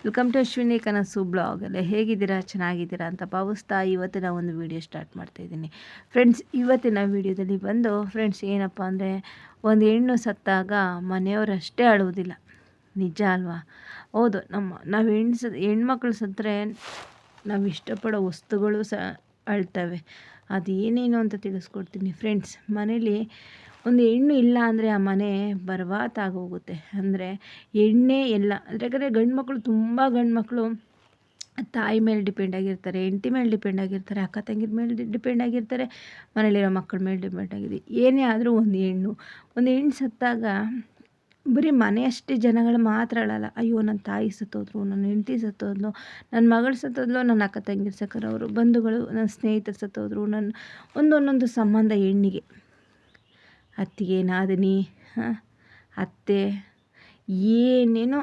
Welcome to Ashwini ಕನಸು blog. ಅಲ್ಲೇ ಹೇಗಿದ್ದೀರಾ, ಚೆನ್ನಾಗಿದ್ದೀರಾ ಅಂತ ಭಾವಿಸ್ತಾ ಇವತ್ತಿನ ಒಂದು ವಿಡಿಯೋ ಸ್ಟಾರ್ಟ್ ಮಾಡ್ತಾಯಿದ್ದೀನಿ ಫ್ರೆಂಡ್ಸ್. ಇವತ್ತಿನ ವಿಡಿಯೋದಲ್ಲಿ ಬಂದು ಫ್ರೆಂಡ್ಸ್ ಏನಪ್ಪ ಅಂದರೆ, ಒಂದು ಹೆಣ್ಣು ಸತ್ತಾಗ ಮನೆಯವರಷ್ಟೇ ಅಳುವುದಿಲ್ಲ, ನಿಜ ಅಲ್ವಾ? ಹೌದು. ನಾವು ಹೆಣ್ಮಕ್ಳು ಸತ್ತರೆ ನಾವು ಇಷ್ಟಪಡೋ ವಸ್ತುಗಳು ಅಳ್ತವೆ. ಅದು ಏನೇನು ಅಂತ ತಿಳಿಸ್ಕೊಡ್ತೀನಿ ಫ್ರೆಂಡ್ಸ್. ಮನೇಲಿ ಒಂದು ಹೆಣ್ಣು ಇಲ್ಲ ಅಂದರೆ ಆ ಮನೆ ಬರ್ಬಾದಾಗೋಗುತ್ತೆ. ಅಂದರೆ ಹೆಣ್ಣೇ ಎಲ್ಲ. ಯಾಕಂದರೆ ಗಂಡು ಮಕ್ಕಳು ತಾಯಿ ಮೇಲೆ ಡಿಪೆಂಡ್ ಆಗಿರ್ತಾರೆ, ಹೆಂಡತಿ ಮೇಲೆ ಡಿಪೆಂಡ್ ಆಗಿರ್ತಾರೆ, ಅಕ್ಕ ತಂಗಿರ ಮೇಲೆ ಡಿಪೆಂಡ್ ಆಗಿರ್ತಾರೆ, ಮನೇಲಿರೋ ಮಕ್ಕಳ ಮೇಲೆ ಡಿಪೆಂಡ್ ಆಗಿದೆ. ಏನೇ ಆದರೂ ಒಂದು ಹೆಣ್ಣು ಸತ್ತಾಗ ಬರೀ ಮನೆಯಷ್ಟೇ ಜನಗಳು ಮಾತ್ರ ಅಳಲ್ಲ. ಅಯ್ಯೋ, ನನ್ನ ತಾಯಿ ಸತ್ತೋದ್ರು, ನನ್ನ ಹೆಂಡತಿ ಸತ್ತೋದ್ಲು, ನನ್ನ ಮಗಳು ಸತ್ತೋದ್ಲು, ನನ್ನ ಅಕ್ಕ ತಂಗಿರು ಸಕ್ಕರವರು, ಬಂಧುಗಳು, ನನ್ನ ಸ್ನೇಹಿತರು ಸತ್ತೋದ್ರು, ಒಂದೊಂದು ಸಂಬಂಧ ಹೆಣ್ಣಿಗೆ. ಅತ್ತಿಗೆ, ನಾದಿನಿ, ಅತ್ತೆ, ಏನೇನೋ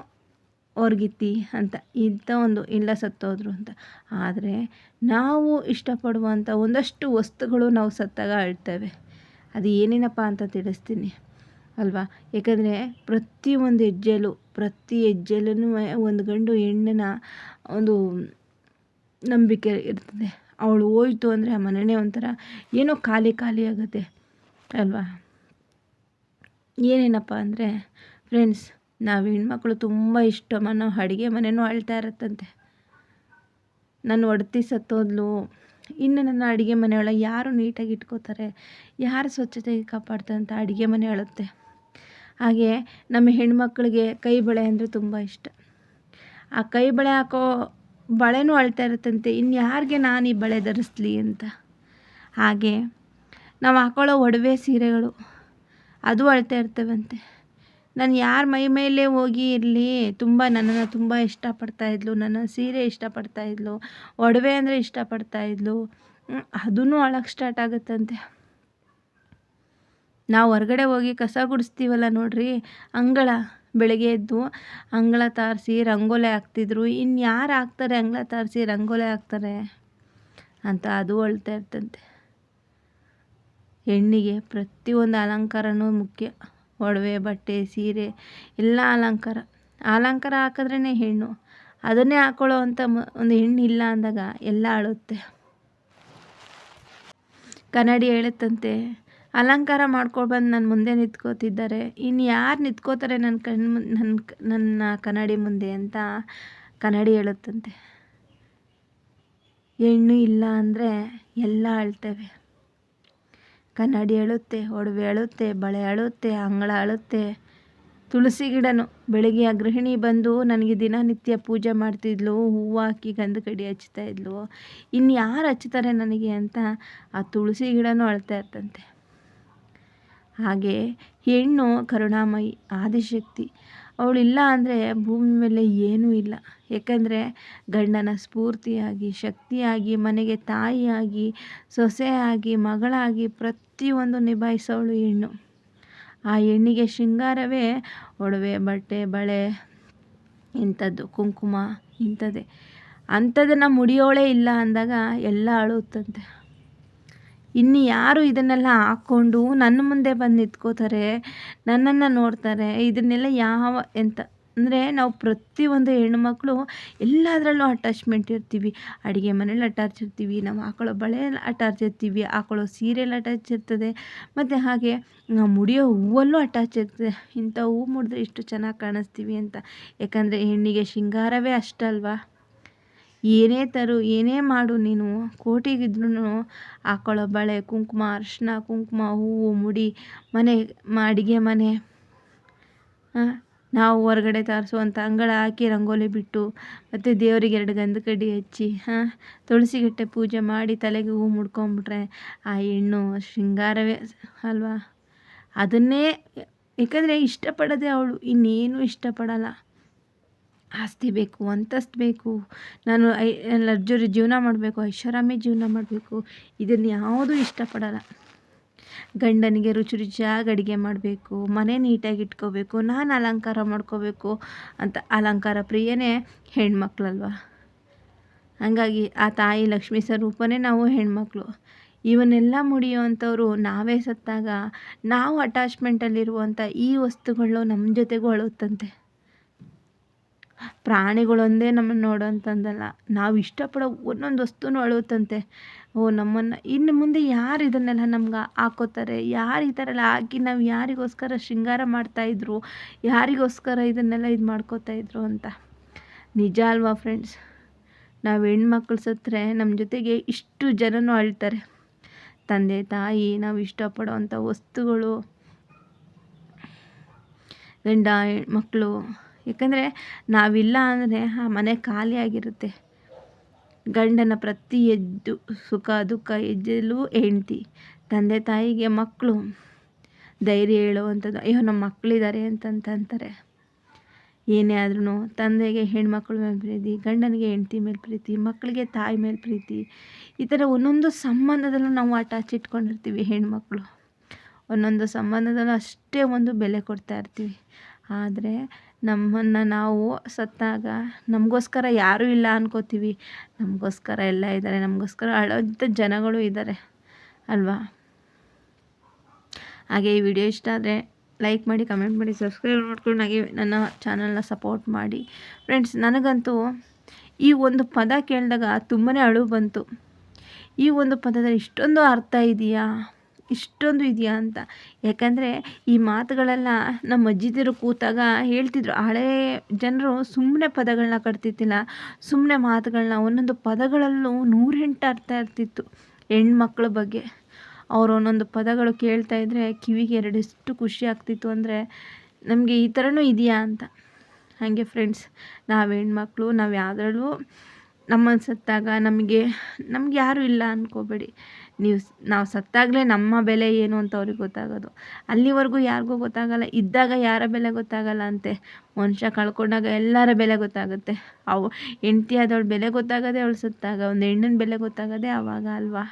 ಹೊರ್ಗಿತ್ತಿ ಅಂತ ಇಂಥ ಒಂದು ಇಲ್ಲ ಸತ್ತೋದ್ರು ಅಂತ. ಆದರೆ ನಾವು ಇಷ್ಟಪಡುವಂಥ ಒಂದಷ್ಟು ವಸ್ತುಗಳು ನಾವು ಸತ್ತಾಗ ಅಳ್ತವೆ. ಅದು ಏನೇನಪ್ಪ ಅಂತ ತಿಳಿಸ್ತೀನಿ ಅಲ್ವಾ? ಏಕೆಂದರೆ ಪ್ರತಿ ಹೆಜ್ಜೆಲೂ ಒಂದು ಗಂಡು ಹೆಣ್ಣನ ಒಂದು ನಂಬಿಕೆ ಇರ್ತದೆ. ಅವಳು ಹೋಯ್ತು ಅಂದರೆ ಆ ಮನೆಯೇ ಒಂಥರ ಏನೋ ಖಾಲಿ ಆಗುತ್ತೆ ಅಲ್ವಾ? ಏನೇನಪ್ಪ ಅಂದರೆ ಫ್ರೆಂಡ್ಸ್, ನಾವು ಹೆಣ್ಮಕ್ಳು ತುಂಬ ನಾವು ಅಡುಗೆ ಮನೆಯೂ ಅಳ್ತಾ ಇರುತ್ತಂತೆ. ನನ್ನ ಒಡತಿ ಸತ್ತೋದ್ಲು, ಇನ್ನು ನನ್ನ ಅಡುಗೆ ಮನೆಯೊಳಗೆ ಯಾರು ನೀಟಾಗಿ ಇಟ್ಕೋತಾರೆ, ಯಾರು ಸ್ವಚ್ಛತೆಗೆ ಕಾಪಾಡ್ತಾರೆ ಅಂತ ಅಡುಗೆ ಮನೆ ಅಳುತ್ತೆ. ಹಾಗೆ ನಮ್ಮ ಹೆಣ್ಮಕ್ಳಿಗೆ ಕೈ ಬಳೆ ಅಂದರೆ ತುಂಬ ಇಷ್ಟ. ಆ ಕೈ ಬಳೆ ಹಾಕೋ ಬಳೆನೂ ಅಳ್ತಾ ಇರುತ್ತಂತೆ, ಇನ್ಯಾರಿಗೆ ನಾನು ಈ ಬಳೆ ಧರಿಸ್ಲಿ ಅಂತ. ಹಾಗೆ ನಾವು ಹಾಕೊಳ್ಳೋ ಒಡವೆ ಸೀರೆಗಳು ಅದು ಅಳ್ತಾ ಇರ್ತವಂತೆ. ನಾನು ಯಾರ ಮೈ ಮೇಲೆ ಹೋಗಿ ಇರಲಿ, ನನ್ನನ್ನು ತುಂಬ ಇಷ್ಟಪಡ್ತಾಯಿದ್ಲು, ನನ್ನ ಸೀರೆ ಇಷ್ಟಪಡ್ತಾಯಿದ್ಲು, ಒಡವೆ ಅಂದರೆ ಇಷ್ಟಪಡ್ತಾಯಿದ್ಲು, ಅದೂ ಅಳಕ್ಕೆ ಸ್ಟಾರ್ಟ್ ಆಗುತ್ತಂತೆ. ನಾವು ಹೊರಗಡೆ ಹೋಗಿ ಕಸ ಗುಡಿಸ್ತೀವಲ್ಲ ನೋಡ್ರಿ, ಬೆಳಗ್ಗೆ ಎದ್ದು ಅಂಗಳ ತಾರಿಸಿ ರಂಗೋಲೆ ಹಾಕ್ತಿದ್ರು. ಇನ್ಯಾರು ಹಾಕ್ತಾರೆ ಅಂಗಳ ತಾರಿಸಿ ರಂಗೋಲೆ ಹಾಕ್ತಾರೆ ಅಂತ ಅದು ಅಳ್ತಾ ಇರ್ತಂತೆ. ಹೆಣ್ಣಿಗೆ ಪ್ರತಿಯೊಂದು ಅಲಂಕಾರನೂ ಮುಖ್ಯ. ಒಡವೆ, ಬಟ್ಟೆ, ಸೀರೆ ಎಲ್ಲ ಅಲಂಕಾರ ಹಾಕಿದ್ರೇ ಹೆಣ್ಣು. ಅದನ್ನೇ ಹಾಕೊಳ್ಳೋ ಅಂಥ ಒಂದು ಹೆಣ್ಣು ಇಲ್ಲ ಅಂದಾಗ ಎಲ್ಲ ಅಳುತ್ತೆ. ಕನ್ನಡಿ ಹೇಳುತ್ತಂತೆ, ಅಲಂಕಾರ ಮಾಡ್ಕೊಬಂದು ನನ್ನ ಮುಂದೆ ನಿಂತ್ಕೋತಿದ್ದಾರೆ, ಇನ್ನು ಯಾರು ನಿಂತ್ಕೋತಾರೆ ನನ್ನ ಕನ್ನಡಿ ಮುಂದೆ ಅಂತ ಕನ್ನಡಿ ಹೇಳುತ್ತಂತೆ. ಹೆಣ್ಣು ಇಲ್ಲ ಅಂದರೆ ಎಲ್ಲ ಅಳ್ತವೆ. ಕನ್ನಡಿ ಅಳುತ್ತೆ, ಒಡವೆ ಅಳುತ್ತೆ, ಬಳೆ ಅಳುತ್ತೆ, ಅಂಗಳ ಅಳುತ್ತೆ. ತುಳಸಿ ಗಿಡನು ಬೆಳಗ್ಗೆ ಆ ಗೃಹಿಣಿ ಬಂದು ನನಗೆ ದಿನನಿತ್ಯ ಪೂಜೆ ಮಾಡ್ತಿದ್ಲು, ಹೂವು ಹಾಕಿ ಗಂಧ ಕಡ್ಡಿ ಹಚ್ತಾಯಿದ್ಲು, ಇನ್ನು ಯಾರು ಹಚ್ತಾರೆ ನನಗೆ ಅಂತ ಆ ತುಳಸಿ ಗಿಡನೂ ಅಳ್ತಾ ಇರ್ತಂತೆ. ಹಾಗೆ ಹೆಣ್ಣು ಕರುಣಾಮಯಿ, ಆದಿಶಕ್ತಿ. ಅವಳಿಲ್ಲ ಅಂದರೆ ಭೂಮಿ ಮೇಲೆ ಏನೂ ಇಲ್ಲ. ಏಕೆಂದರೆ ಗಂಡನ ಸ್ಫೂರ್ತಿಯಾಗಿ, ಶಕ್ತಿಯಾಗಿ, ಮನೆಗೆ ತಾಯಿಯಾಗಿ, ಸೊಸೆಯಾಗಿ, ಮಗಳಾಗಿ ಪ್ರತಿಯೊಂದು ನಿಭಾಯಿಸೋಳು ಹೆಣ್ಣು. ಆ ಹೆಣ್ಣಿಗೆ ಶೃಂಗಾರವೇ ಒಡವೆ, ಬಟ್ಟೆ, ಬಳೆ, ಇಂಥದ್ದು ಕುಂಕುಮ, ಇಂಥದ್ದೇ. ಅಂಥದನ್ನು ಮುಡಿಯೋಳೇ ಇಲ್ಲ ಅಂದಾಗ ಎಲ್ಲ ಅಳುತ್ತಂತೆ. ಇನ್ನು ಯಾರು ಇದನ್ನೆಲ್ಲ ಹಾಕ್ಕೊಂಡು ನನ್ನ ಮುಂದೆ ಬಂದು ನಿಂತ್ಕೋತಾರೆ, ನನ್ನನ್ನು ನೋಡ್ತಾರೆ, ಇದನ್ನೆಲ್ಲ ಎಂತ ಅಂದರೆ, ನಾವು ಪ್ರತಿಯೊಂದು ಹೆಣ್ಮಕ್ಳು ಎಲ್ಲದರಲ್ಲೂ ಅಟ್ಯಾಚ್ಮೆಂಟ್ ಇರ್ತೀವಿ. ಅಡುಗೆ ಮನೇಲಿ ಅಟ್ಯಾಚ್ ಇರ್ತೀವಿ, ನಾವು ಹಾಕೊಳ್ಳೋ ಬಳೆಯಲ್ಲಿ ಅಟ್ಯಾಚ್ ಇರ್ತೀವಿ, ಹಾಕೊಳ್ಳೋ ಸೀರೆಯಲ್ಲಿ ಅಟ್ಯಾಚ್ ಇರ್ತದೆ, ಮತ್ತು ಹಾಗೆ ನಾವು ಮುಡಿಯೋ ಹೂವಲ್ಲೂ ಅಟ್ಯಾಚ್ ಇರ್ತದೆ. ಇಂಥ ಹೂವು ಮುಡಿದ್ರೆ ಇಷ್ಟು ಚೆನ್ನಾಗಿ ಕಾಣಿಸ್ತೀವಿ ಅಂತ. ಯಾಕಂದರೆ ಹೆಣ್ಣಿಗೆ ಶೃಂಗಾರವೇ ಅಷ್ಟಲ್ವಾ? ಏನೇ ಮಾಡು ನೀನು, ಕೋಟಿಗಿದ್ರೂ ಹಾಕೊಳ್ಳೋ ಬಳೆ, ಕುಂಕುಮ, ಅರಿಶಿನ, ಕುಂಕುಮ, ಹೂವು, ಮುಡಿ, ಅಡುಗೆ ಮನೆ, ನಾವು ಹೊರಗಡೆ ತಾರಿಸುವಂಥ ಅಂಗಳ ಹಾಕಿ ರಂಗೋಲಿ ಬಿಟ್ಟು, ಮತ್ತು ದೇವರಿಗೆ 2 ಗಂಧ ಕಡ್ಡಿ ಹಚ್ಚಿ, ತುಳಸಿ ಗಿಟ್ಟೆ ಪೂಜೆ ಮಾಡಿ ತಲೆಗೆ ಹೂವು ಮುಡ್ಕೊಂಬಿಟ್ರೆ ಆ ಹೆಣ್ಣು ಶೃಂಗಾರವೇ ಅಲ್ವಾ? ಅದನ್ನೇ ಯಾಕಂದರೆ ಇಷ್ಟಪಡೋದೇ ಅವಳು, ಇನ್ನೇನು ಇಷ್ಟಪಡಲ್ಲ. ಆಸ್ತಿ ಬೇಕು, ಅಂತಸ್ತು ಬೇಕು, ನಾನು ಲಕ್ಸುರಿ ಜೀವನ ಮಾಡಬೇಕು, ಐಷಾರಾಮಿ ಜೀವನ ಮಾಡಬೇಕು, ಇದನ್ನು ಯಾವುದೂ ಇಷ್ಟಪಡಲ್ಲ. ಗಂಡನಿಗೆ ರುಚಿಯಾಗಿ ಅಡುಗೆ ಮಾಡಬೇಕು, ಮನೆ ನೀಟಾಗಿ ಇಟ್ಕೋಬೇಕು, ನಾನು ಅಲಂಕಾರ ಮಾಡ್ಕೋಬೇಕು ಅಂತ ಅಲಂಕಾರ ಪ್ರಿಯನೇ ಹೆಣ್ಮಕ್ಳಲ್ವ? ಹಾಗಾಗಿ ಆ ತಾಯಿ ಲಕ್ಷ್ಮೀ ಸ್ವರೂಪನೇ ನಾವು ಹೆಣ್ಮಕ್ಳು. ಇವನ್ನೆಲ್ಲ ಮುಡಿಯುವಂಥವ್ರು ನಾವೇ ಸತ್ತಾಗ ನಾವು ಅಟ್ಯಾಚ್ಮೆಂಟಲ್ಲಿರುವಂಥ ಈ ವಸ್ತುಗಳು ನಮ್ಮ ಜೊತೆಗೂ ಅಳುತ್ತಂತೆ ಪ್ರಾಣಿಗಳೊಂದೇ ನಮ್ಮನ್ನು ನೋಡೋಂಥದ್ದಲ್ಲ, ನಾವು ಇಷ್ಟಪಡೋ ಒಂದೊಂದು ವಸ್ತುನೂ ಅಳುತ್ತಂತೆ. ಓ ನಮ್ಮನ್ನು ಇನ್ನು ಮುಂದೆ ಯಾರು ಇದನ್ನೆಲ್ಲ ನಮ್ಗೆ ಹಾಕೋತಾರೆ, ಯಾರು ಈ ಥರ ಎಲ್ಲ ಹಾಕಿ ನಾವು ಯಾರಿಗೋಸ್ಕರ ಶೃಂಗಾರ ಮಾಡ್ತಾಯಿದ್ರು, ಯಾರಿಗೋಸ್ಕರ ಇದನ್ನೆಲ್ಲ ಇದು ಮಾಡ್ಕೋತಾ ಇದ್ರು ಅಂತ. ನಿಜ ಅಲ್ವಾ ಫ್ರೆಂಡ್ಸ್? ನಾವು ಹೆಣ್ಮಕ್ಳು ಸತ್ತರೆ ನಮ್ಮ ಜೊತೆಗೆ ಇಷ್ಟು ಜನನೂ ಅಳ್ತಾರೆ. ತಂದೆ ತಾಯಿ, ನಾವು ಇಷ್ಟಪಡೋ ಅಂಥ ವಸ್ತುಗಳು, ಗಂಡ ಮಕ್ಕಳು. ಯಾಕಂದರೆ ನಾವಿಲ್ಲ ಅಂದರೆ ಆ ಮನೆ ಖಾಲಿಯಾಗಿರುತ್ತೆ. ಗಂಡನ ಪ್ರತಿ ಸುಖ ದುಃಖ ಹೆಜ್ಜೆಯಲ್ಲೂ ಹೆಂಡ್ತಿ, ತಂದೆ ತಾಯಿಗೆ ಮಕ್ಕಳು ಧೈರ್ಯ ಹೇಳುವಂಥದ್ದು. ಅಯ್ಯೋ ನಮ್ಮ ಮಕ್ಕಳಿದ್ದಾರೆ ಅಂತಂತಾರೆ. ಏನೇ ಆದ್ರೂ ತಂದೆಗೆ ಹೆಣ್ಮಕ್ಳ ಮೇಲೆ ಪ್ರೀತಿ, ಗಂಡನಿಗೆ ಹೆಂಡ್ತಿ ಮೇಲೆ ಪ್ರೀತಿ, ಮಕ್ಕಳಿಗೆ ತಾಯಿ ಮೇಲೆ ಪ್ರೀತಿ, ಈ ಥರ ಒಂದೊಂದು ಸಂಬಂಧದಲ್ಲೂ ನಾವು ಅಟ್ಯಾಚ್ ಇಟ್ಕೊಂಡಿರ್ತೀವಿ. ಹೆಣ್ಮಕ್ಳು ಒಂದೊಂದು ಸಂಬಂಧದಲ್ಲೂ ಅಷ್ಟೇ ಒಂದು ಬೆಲೆ ಕೊಡ್ತಾ ಇರ್ತೀವಿ. ಆದರೆ ನಮ್ಮನ್ನು ನಾವು ಸತ್ತಾಗ ನಮಗೋಸ್ಕರ ಯಾರೂ ಇಲ್ಲ ಅನ್ಕೋತೀವಿ. ನಮಗೋಸ್ಕರ ಎಲ್ಲ ಇದ್ದಾರೆ, ನಮಗೋಸ್ಕರ ಅಳೋಂಥ ಜನಗಳು ಇದ್ದಾರೆ ಅಲ್ವಾ? ಹಾಗೆ ಈ ವಿಡಿಯೋ ಇಷ್ಟ ಆದರೆ ಲೈಕ್ ಮಾಡಿ, ಕಮೆಂಟ್ ಮಾಡಿ, ಸಬ್ಸ್ಕ್ರೈಬ್ ಮಾಡ್ಕೊಂಡು ಹಾಗೆ ನನ್ನ ಚಾನಲ್ನ ಸಪೋರ್ಟ್ ಮಾಡಿ ಫ್ರೆಂಡ್ಸ್. ನನಗಂತೂ ಈ ಒಂದು ಪದ ಕೇಳಿದಾಗ ತುಂಬಾ ಅಳು ಬಂತು. ಈ ಒಂದು ಪದದಲ್ಲಿ ಇಷ್ಟೊಂದು ಅರ್ಥ ಇದೆಯಾ, ಇಷ್ಟೊಂದು ಇದೆಯಾ ಅಂತ. ಯಾಕಂದರೆ ಈ ಮಾತುಗಳೆಲ್ಲ ನಮ್ಮ ಅಜ್ಜಿದಿರು ಕೂತಾಗ ಹೇಳ್ತಿದ್ರು. ಹಳೇ ಜನರು ಸುಮ್ಮನೆ ಪದಗಳನ್ನ ಕಟ್ತಿದ್ದಿಲ್ಲ, ಸುಮ್ಮನೆ ಮಾತುಗಳನ್ನ, ಒಂದೊಂದು ಪದಗಳಲ್ಲೂ 108 ಅರ್ಥ ಇರ್ತಿತ್ತು ಹೆಣ್ಮಕ್ಳ ಬಗ್ಗೆ. ಅವರು ಒಂದೊಂದು ಪದಗಳು ಕೇಳ್ತಾ ಇದ್ದರೆ ಕಿವಿಗೆ ಎರಡೆಷ್ಟು ಖುಷಿ ಆಗ್ತಿತ್ತು ಅಂದರೆ ನಮಗೆ ಈ ಥರನೂ ಇದೆಯಾ ಅಂತ. ಹಾಗೆ ಫ್ರೆಂಡ್ಸ್, ನಾವು ಹೆಣ್ಮಕ್ಳು ನಾವು ಯಾವುದ್ರಲ್ಲೂ ನಮ್ಮನ್ನು ಸತ್ತಾಗ ನಮಗೆ ಯಾರೂ ಇಲ್ಲ ಅಂದ್ಕೋಬೇಡಿ. ನಾವು ಸತ್ತಾಗಲೇ ನಮ್ಮ ಬೆಲೆ ಏನು ಅಂತ ಅವ್ರಿಗೆ ಗೊತ್ತಾಗೋದು. ಅಲ್ಲಿವರೆಗೂ ಯಾರಿಗೂ ಗೊತ್ತಾಗಲ್ಲ. ಇದ್ದಾಗ ಯಾರ ಬೆಲೆ ಗೊತ್ತಾಗಲ್ಲ ಅಂತೆ. ಮನುಷ್ಯ ಕಳ್ಕೊಂಡಾಗ ಎಲ್ಲರ ಬೆಲೆ ಗೊತ್ತಾಗುತ್ತೆ. ಹೆಂಡ್ತಿ ಆದವಳ ಬೆಲೆ ಗೊತ್ತಾಗೋದೇ ಅವಳು ಸತ್ತಾಗ. ಒಂದು ಹೆಣ್ಣಿನ ಬೆಲೆ ಗೊತ್ತಾಗೋದೇ ಆವಾಗ ಅಲ್ವಾ?